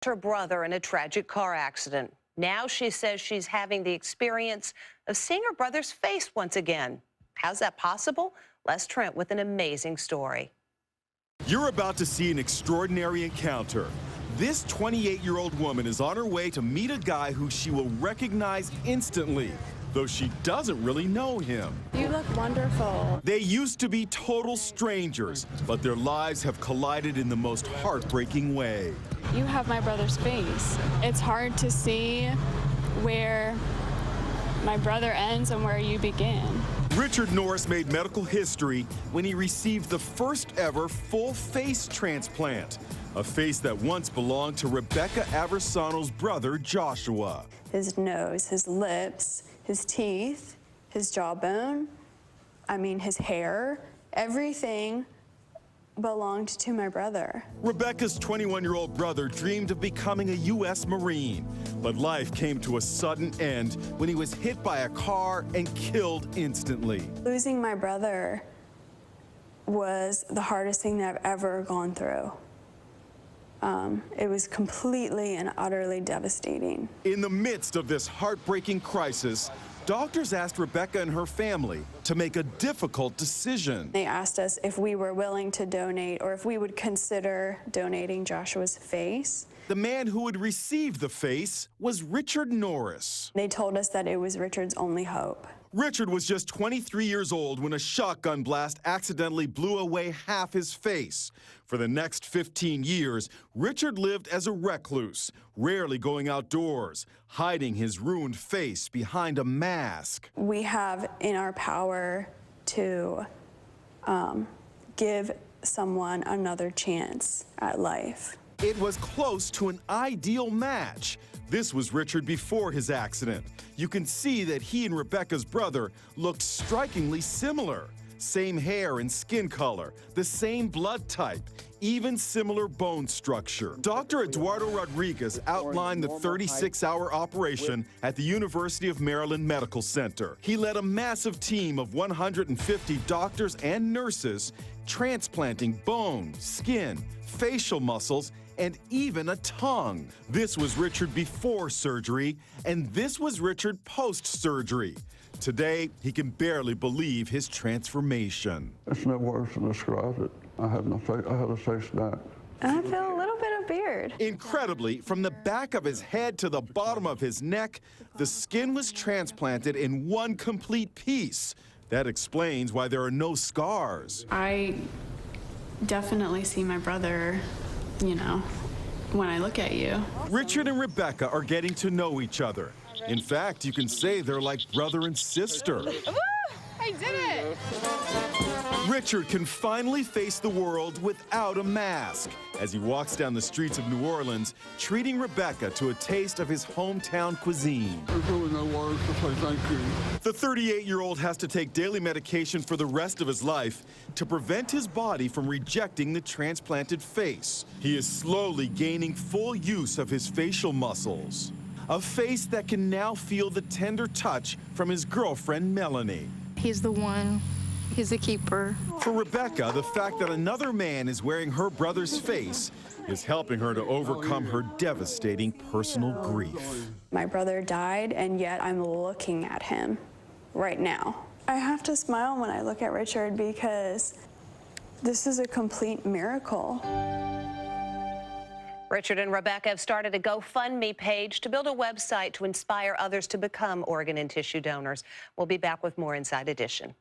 her brother in a tragic car accident. Now she says she's having the experience of seeing her brother's face once again. How's that possible? Les Trent with an amazing story. You're about to see an extraordinary encounter. This 28-year-old woman is on her way to meet a guy who she will recognize instantly, though she doesn't really know him. You look wonderful. They used to be total strangers, but their lives have collided in the most heartbreaking way. You have my brother's face. It's hard to see where my brother ends and where you begin. Richard Norris made medical history when he received the first ever full face transplant, a face that once belonged to Rebecca Aversano's brother, Joshua. His nose, his lips, his teeth, his jawbone, his hair, everything belonged to my brother. Rebecca's 21-year-old brother dreamed of becoming a U.S. Marine, but life came to a sudden end when he was hit by a car and killed instantly. Losing my brother was the hardest thing that I've ever gone through. It was completely and utterly devastating. In the midst of this heartbreaking crisis, doctors asked Rebecca and her family to make a difficult decision. They asked us if we were willing to donate or if we would consider donating Joshua's face. The man who would receive the face was Richard Norris. They told us that it was Richard's only hope. Richard was just 23 years old when a shotgun blast accidentally blew away half his face. For the next 15 years, Richard lived as a recluse, rarely going outdoors, hiding his ruined face behind a mask. We have in our power to give someone another chance at life. It was close to an ideal match. This was Richard before his accident. You can see that he and Rebecca's brother looked strikingly similar. Same hair and skin color, the same blood type, even similar bone structure. Dr. Eduardo Rodriguez outlined the 36-hour operation at the University of Maryland Medical Center. He led a massive team of 150 doctors and nurses transplanting bone, skin, facial muscles, and even a tongue. This was Richard before surgery, and this was Richard post-surgery. Today, he can barely believe his transformation. It's no words to describe it. I had a face back. And I feel a little bit of beard. Incredibly, from the back of his head to the bottom of his neck, the skin was transplanted in one complete piece. That explains why there are no scars. I definitely see my brother, when I look at you. Richard and Rebecca are getting to know each other. In fact, you can say they're like brother and sister. Woo! I did it! Richard can finally face the world without a mask as he walks down the streets of New Orleans, treating Rebecca to a taste of his hometown cuisine. There's really no words to say thank you. The 38-year-old has to take daily medication for the rest of his life to prevent his body from rejecting the transplanted face. He is slowly gaining full use of his facial muscles. A face that can now feel the tender touch from his girlfriend, Melanie. He's the one. He's a keeper. For Rebecca, the fact that another man is wearing her brother's face is helping her to overcome her devastating personal grief. My brother died, and yet I'm looking at him right now. I have to smile when I look at Richard because this is a complete miracle. Richard and Rebecca have started a GoFundMe page to build a website to inspire others to become organ and tissue donors. We'll be back with more Inside Edition.